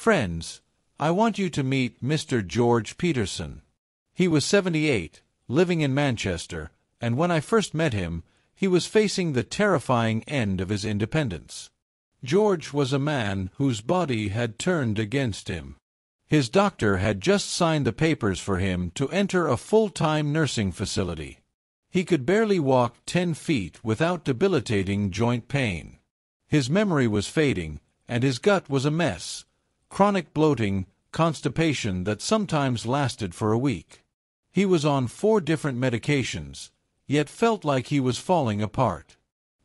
Friends, I want you to meet Mr. George Peterson. He was 78, living in Manchester, and when I first met him, he was facing the terrifying end of his independence. George was a man whose body had turned against him. His doctor had just signed the papers for him to enter a full-time nursing facility. He could barely walk 10 feet without debilitating joint pain. His memory was fading, and his gut was a mess. Chronic bloating, constipation that sometimes lasted for a week. He was on 4 different medications, yet felt like he was falling apart.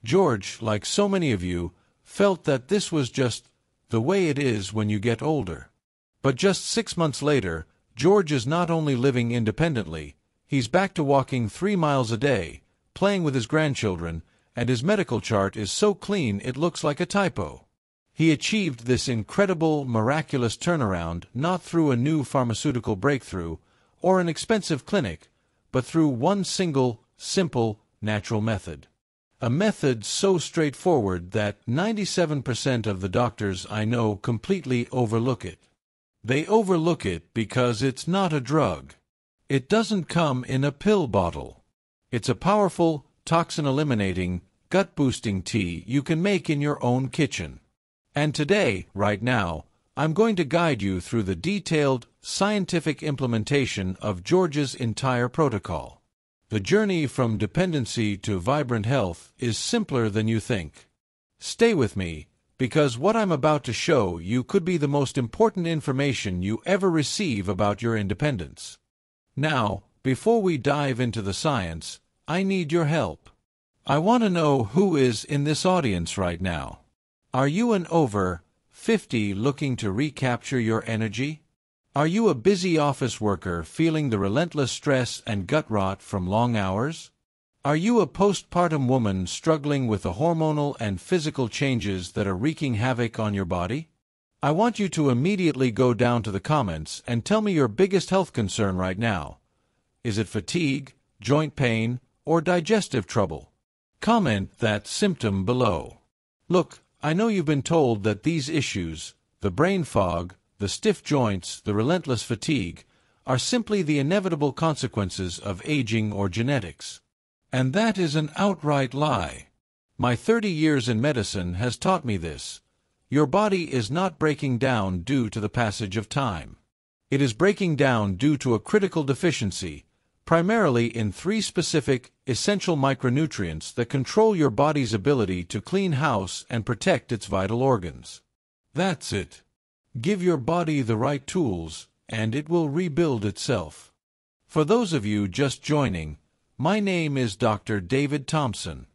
George, like so many of you, felt that this was just the way it is when you get older. But just 6 months later, George is not only living independently, he's back to walking 3 miles a day, playing with his grandchildren, and his medical chart is so clean it looks like a typo. He achieved this incredible, miraculous turnaround not through a new pharmaceutical breakthrough or an expensive clinic, but through one single, simple, natural method. A method so straightforward that 97% of the doctors I know completely overlook it. They overlook it because it's not a drug. It doesn't come in a pill bottle. It's a powerful, toxin-eliminating, gut-boosting tea you can make in your own kitchen. And today, right now, I'm going to guide you through the detailed, scientific implementation of George's entire protocol. The journey from dependency to vibrant health is simpler than you think. Stay with me, because what I'm about to show you could be the most important information you ever receive about your independence. Now, before we dive into the science, I need your help. I want to know who is in this audience right now. Are you an over 50 looking to recapture your energy? Are you a busy office worker feeling the relentless stress and gut rot from long hours? Are you a postpartum woman struggling with the hormonal and physical changes that are wreaking havoc on your body? I want you to immediately go down to the comments and tell me your biggest health concern right now. Is it fatigue, joint pain, or digestive trouble? Comment that symptom below. Look, I know you've been told that these issues, the brain fog, the stiff joints, the relentless fatigue, are simply the inevitable consequences of aging or genetics. And that is an outright lie. My 30 years in medicine has taught me this. Your body is not breaking down due to the passage of time. It is breaking down due to a critical deficiency, primarily in 3 specific, essential micronutrients that control your body's ability to clean house and protect its vital organs. That's it. Give your body the right tools, and it will rebuild itself. For those of you just joining, my name is Dr. David Thompson.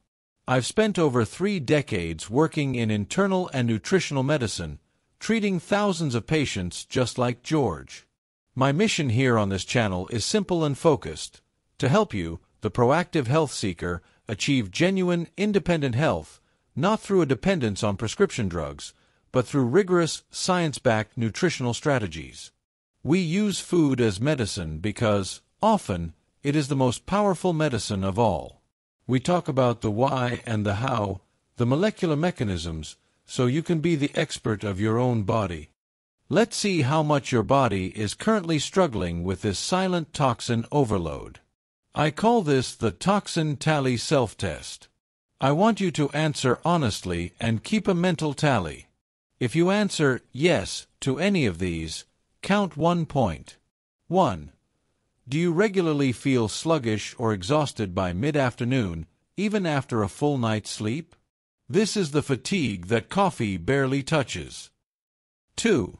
I've spent over 3 decades working in internal and nutritional medicine, treating thousands of patients just like George. My mission here on this channel is simple and focused: to help you, the proactive health seeker, achieve genuine, independent health, not through a dependence on prescription drugs, but through rigorous, science-backed nutritional strategies. We use food as medicine because, often, it is the most powerful medicine of all. We talk about the why and the how, the molecular mechanisms, so you can be the expert of your own body. Let's see how much your body is currently struggling with this silent toxin overload. I call this the toxin tally self-test. I want you to answer honestly and keep a mental tally. If you answer yes to any of these, count 1 point. 1. Do you regularly feel sluggish or exhausted by mid-afternoon, even after a full night's sleep? This is the fatigue that coffee barely touches. 2.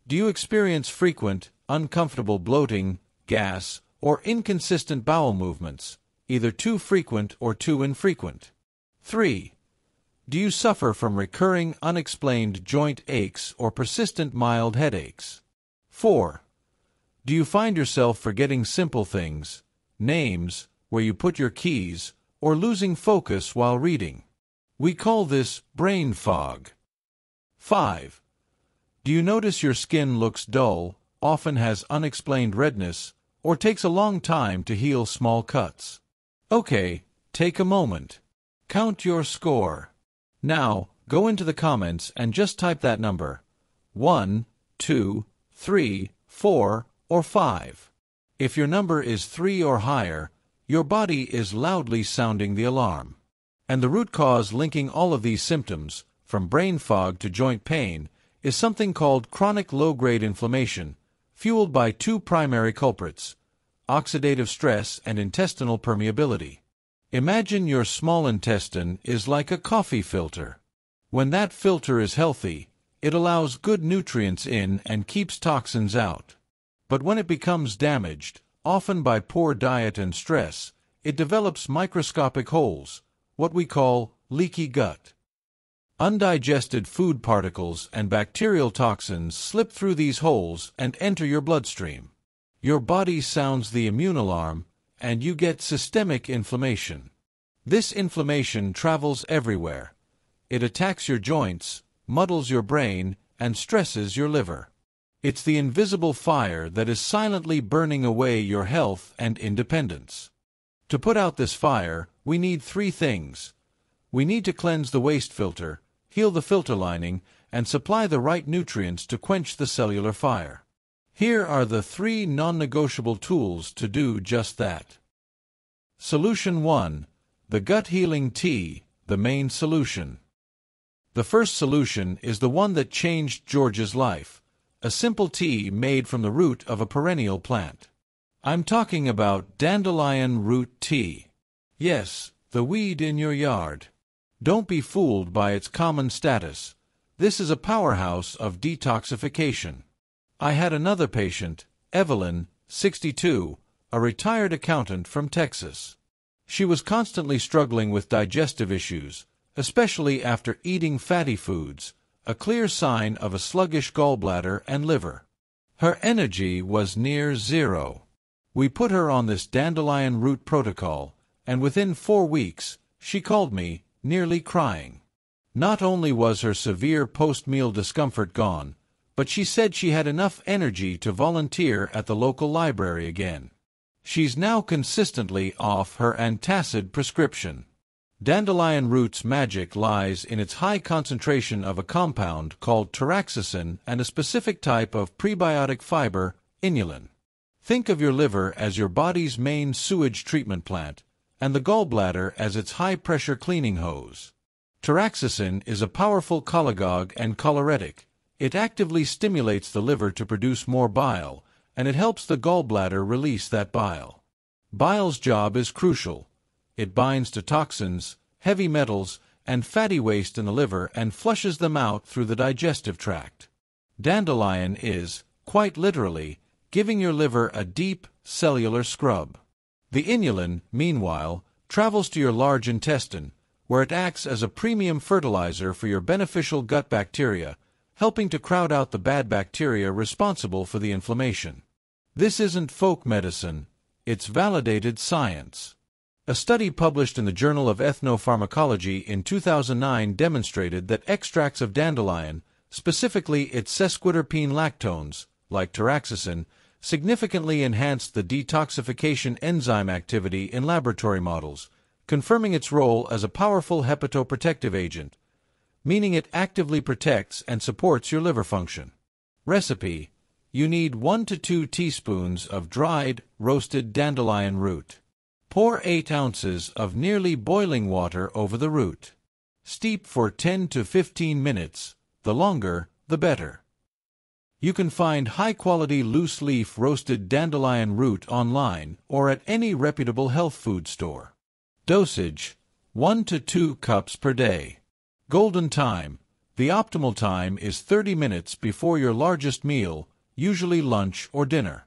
Do you experience frequent, uncomfortable bloating, gas, or inconsistent bowel movements, either too frequent or too infrequent? 3. Do you suffer from recurring, unexplained joint aches or persistent mild headaches? 4. Do you find yourself forgetting simple things, names, where you put your keys, or losing focus while reading? We call this brain fog. 5. Do you notice your skin looks dull, often has unexplained redness, or takes a long time to heal small cuts? Okay, take a moment. Count your score. Now, go into the comments and just type that number. 1, 2, 3, 4, or 5. If your number is 3 or higher, your body is loudly sounding the alarm. And the root cause linking all of these symptoms, from brain fog to joint pain, is something called chronic low-grade inflammation, fueled by two primary culprits: oxidative stress and intestinal permeability. Imagine your small intestine is like a coffee filter. When that filter is healthy, it allows good nutrients in and keeps toxins out. But when it becomes damaged, often by poor diet and stress, it develops microscopic holes, what we call leaky gut. Undigested food particles and bacterial toxins slip through these holes and enter your bloodstream. Your body sounds the immune alarm, and you get systemic inflammation. This inflammation travels everywhere. It attacks your joints, muddles your brain, and stresses your liver. It's the invisible fire that is silently burning away your health and independence. To put out this fire, we need three things. We need to cleanse the waste filter, heal the filter lining, and supply the right nutrients to quench the cellular fire. Here are the three non-negotiable tools to do just that. Solution 1. The gut healing tea, the main solution. The first solution is the one that changed George's life, a simple tea made from the root of a perennial plant. I'm talking about dandelion root tea. Yes, the weed in your yard. Don't be fooled by its common status. This is a powerhouse of detoxification. I had another patient, Evelyn, 62, a retired accountant from Texas. She was constantly struggling with digestive issues, especially after eating fatty foods, a clear sign of a sluggish gallbladder and liver. Her energy was near zero. We put her on this dandelion root protocol, and within 4 weeks, she called me, nearly crying. Not only was her severe post-meal discomfort gone, but she said she had enough energy to volunteer at the local library again. She's now consistently off her antacid prescription. Dandelion root's magic lies in its high concentration of a compound called taraxacin and a specific type of prebiotic fiber, inulin. Think of your liver as your body's main sewage treatment plant, and the gallbladder as its high-pressure cleaning hose. Taraxacin is a powerful cholagogue and choleretic. It actively stimulates the liver to produce more bile, and it helps the gallbladder release that bile. Bile's job is crucial. It binds to toxins, heavy metals, and fatty waste in the liver and flushes them out through the digestive tract. Dandelion is, quite literally, giving your liver a deep, cellular scrub. The inulin, meanwhile, travels to your large intestine, where it acts as a premium fertilizer for your beneficial gut bacteria, helping to crowd out the bad bacteria responsible for the inflammation. This isn't folk medicine, it's validated science. A study published in the Journal of Ethnopharmacology in 2009 demonstrated that extracts of dandelion, specifically its sesquiterpene lactones, like taraxacin, significantly enhanced the detoxification enzyme activity in laboratory models, confirming its role as a powerful hepatoprotective agent, meaning it actively protects and supports your liver function. Recipe: you need 1 to 2 teaspoons of dried, roasted dandelion root. Pour 8 ounces of nearly boiling water over the root. Steep for 10 to 15 minutes, the longer, the better. You can find high-quality loose-leaf roasted dandelion root online or at any reputable health food store. Dosage: 1 to 2 cups per day. Golden time: the optimal time is 30 minutes before your largest meal, usually lunch or dinner.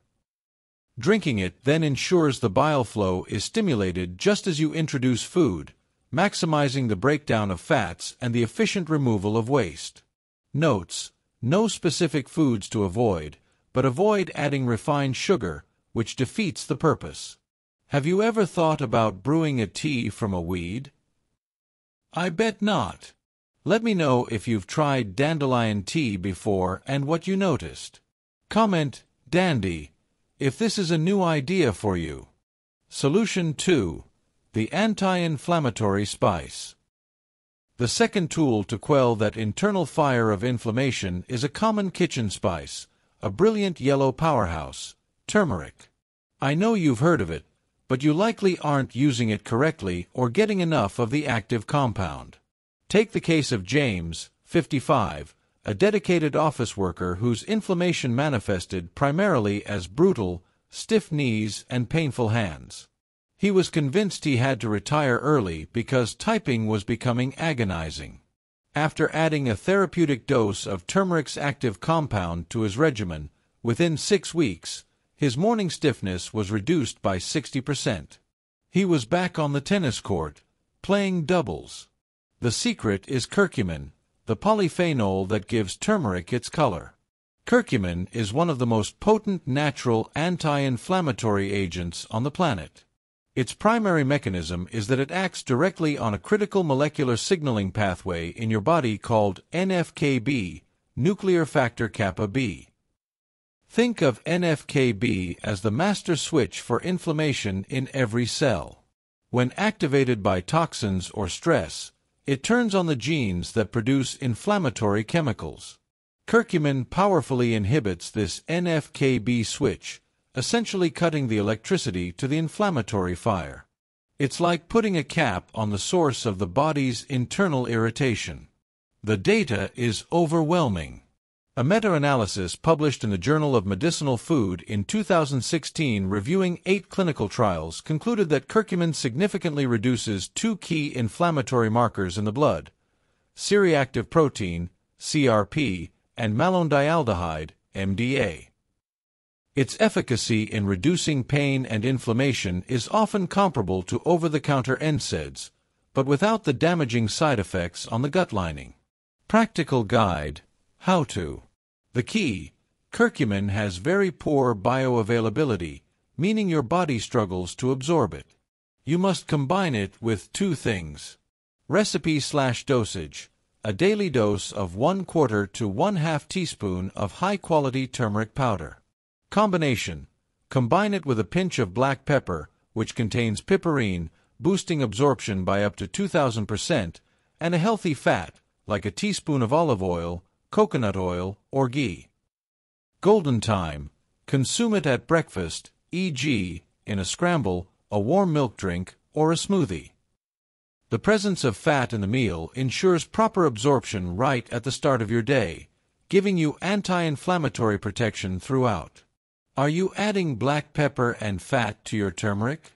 Drinking it then ensures the bile flow is stimulated just as you introduce food, maximizing the breakdown of fats and the efficient removal of waste. Notes: no specific foods to avoid, but avoid adding refined sugar, which defeats the purpose. Have you ever thought about brewing a tea from a weed? I bet not. Let me know if you've tried dandelion tea before and what you noticed. Comment, Dandy, if this is a new idea for you. Solution 2. The anti-inflammatory spice. The second tool to quell that internal fire of inflammation is a common kitchen spice, a brilliant yellow powerhouse, turmeric. I know you've heard of it, but you likely aren't using it correctly or getting enough of the active compound. Take the case of James, 55, a dedicated office worker whose inflammation manifested primarily as brutal, stiff knees and painful hands. He was convinced he had to retire early because typing was becoming agonizing. After adding a therapeutic dose of turmeric's active compound to his regimen, within 6 weeks, his morning stiffness was reduced by 60%. He was back on the tennis court, playing doubles. The secret is curcumin, the polyphenol that gives turmeric its color. Curcumin is one of the most potent natural anti-inflammatory agents on the planet. Its primary mechanism is that it acts directly on a critical molecular signaling pathway in your body called NF-κB, nuclear factor kappa B. Think of NF-κB as the master switch for inflammation in every cell. When activated by toxins or stress, it turns on the genes that produce inflammatory chemicals. Curcumin powerfully inhibits this NF-κB switch, essentially cutting the electricity to the inflammatory fire. It's like putting a cap on the source of the body's internal irritation. The data is overwhelming. A meta-analysis published in the Journal of Medicinal Food in 2016 reviewing 8 clinical trials concluded that curcumin significantly reduces 2 key inflammatory markers in the blood, C-reactive protein, CRP, and malondialdehyde, MDA. Its efficacy in reducing pain and inflammation is often comparable to over-the-counter NSAIDs, but without the damaging side effects on the gut lining. Practical guide: how to. The key: curcumin has very poor bioavailability, meaning your body struggles to absorb it. You must combine it with 2 things. Recipe/dosage: a daily dose of 1/4 to 1/2 teaspoon of high-quality turmeric powder. Combination: combine it with a pinch of black pepper, which contains piperine, boosting absorption by up to 2,000%, and a healthy fat, like a teaspoon of olive oil, coconut oil, or ghee. Golden time: consume it at breakfast, e.g., in a scramble, a warm milk drink, or a smoothie. The presence of fat in the meal ensures proper absorption right at the start of your day, giving you anti-inflammatory protection throughout. Are you adding black pepper and fat to your turmeric?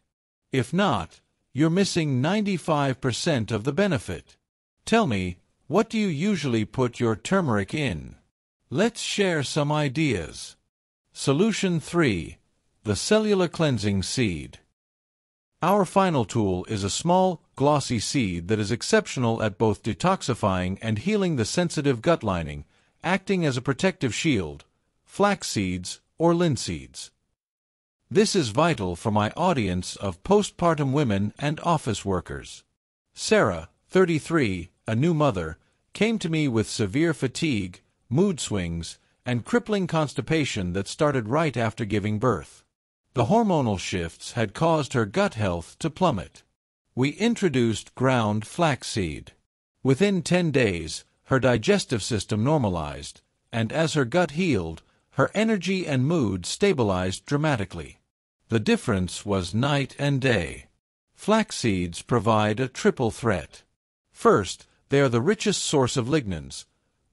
If not, you're missing 95% of the benefit. Tell me, what do you usually put your turmeric in? Let's share some ideas. Solution 3. The Cellular-Cleansing seed. Our final tool is a small, glossy seed that is exceptional at both detoxifying and healing the sensitive gut lining, acting as a protective shield: flax seeds or linseeds. This is vital for my audience of postpartum women and office workers. Sarah, 33, a new mother, came to me with severe fatigue, mood swings, and crippling constipation that started right after giving birth. The hormonal shifts had caused her gut health to plummet. We introduced ground flaxseed. Within 10 days, her digestive system normalized, and as her gut healed, her energy and mood stabilized dramatically. The difference was night and day. Flax seeds provide a triple threat. First, they are the richest source of lignans,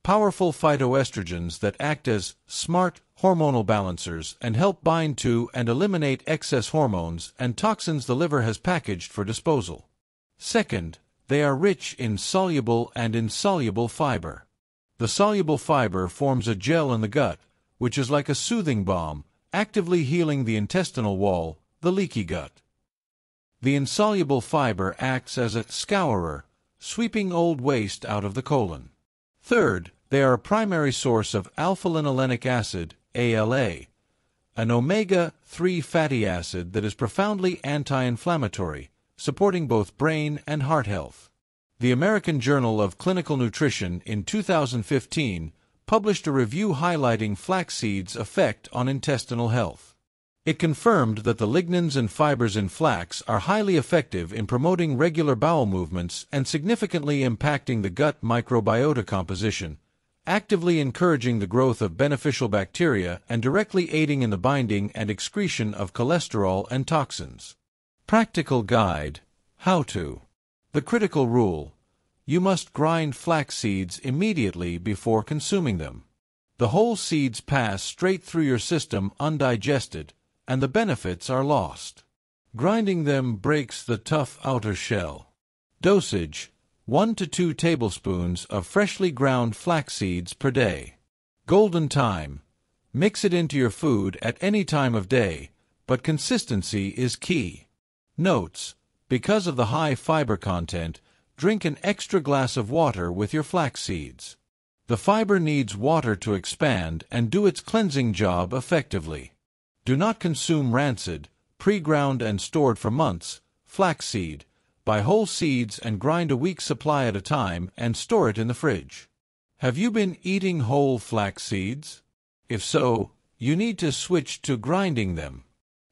powerful phytoestrogens that act as smart hormonal balancers and help bind to and eliminate excess hormones and toxins the liver has packaged for disposal. Second, they are rich in soluble and insoluble fiber. The soluble fiber forms a gel in the gut, which is like a soothing balm, actively healing the intestinal wall, the leaky gut. The insoluble fiber acts as a scourer, sweeping old waste out of the colon. Third, they are a primary source of alpha-linolenic acid, ALA, an omega-3 fatty acid that is profoundly anti-inflammatory, supporting both brain and heart health. The American Journal of Clinical Nutrition in 2015 published a review highlighting flax seeds' effect on intestinal health. It confirmed that the lignans and fibers in flax are highly effective in promoting regular bowel movements and significantly impacting the gut microbiota composition, actively encouraging the growth of beneficial bacteria and directly aiding in the binding and excretion of cholesterol and toxins. Practical Guide: How to. The critical rule: you must grind flax seeds immediately before consuming them. The whole seeds pass straight through your system undigested, and the benefits are lost. Grinding them breaks the tough outer shell. Dosage: 1 to 2 tablespoons of freshly ground flax seeds per day. Golden time: mix it into your food at any time of day, but consistency is key. Notes: because of the high fiber content, drink an extra glass of water with your flax seeds. The fiber needs water to expand and do its cleansing job effectively. Do not consume rancid, pre-ground and stored for months, flaxseed. Buy whole seeds and grind a week's supply at a time and store it in the fridge. Have you been eating whole flax seeds? If so, you need to switch to grinding them.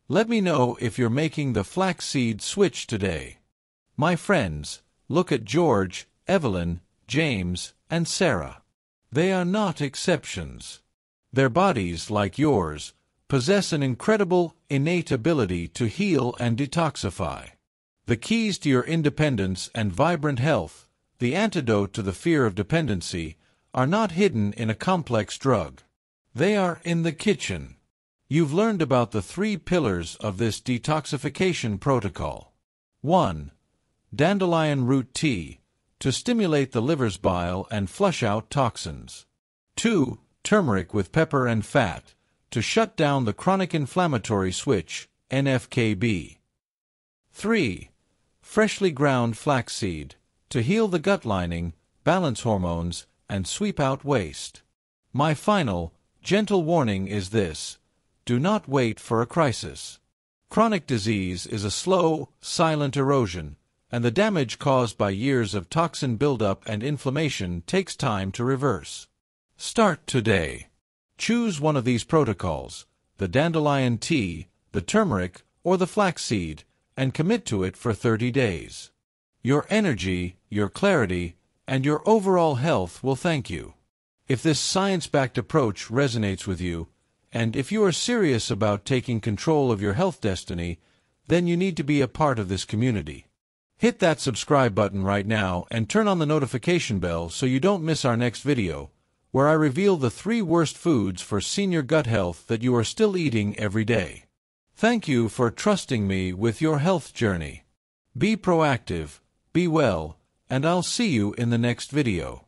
Let me know if you're making the flaxseed switch today. My friends, look at George, Evelyn, James, and Sarah. They are not exceptions. Their bodies, like yours, possess an incredible, innate ability to heal and detoxify. The keys to your independence and vibrant health, the antidote to the fear of dependency, are not hidden in a complex drug. They are in the kitchen. You've learned about the 3 pillars of this detoxification protocol. 1. Dandelion root tea, to stimulate the liver's bile and flush out toxins. 2. Turmeric with pepper and fat, to shut down the chronic inflammatory switch, NFKB. 3. Freshly ground flaxseed, to heal the gut lining, balance hormones, and sweep out waste. My final, gentle warning is this: do not wait for a crisis. Chronic disease is a slow, silent erosion, and the damage caused by years of toxin buildup and inflammation takes time to reverse. Start today. Choose one of these protocols, the dandelion tea, the turmeric, or the flaxseed, and commit to it for 30 days. Your energy, your clarity, and your overall health will thank you. If this science-backed approach resonates with you, and if you are serious about taking control of your health destiny, then you need to be a part of this community. Hit that subscribe button right now and turn on the notification bell so you don't miss our next video, where I reveal the 3 worst foods for senior gut health that you are still eating every day. Thank you for trusting me with your health journey. Be proactive, be well, and I'll see you in the next video.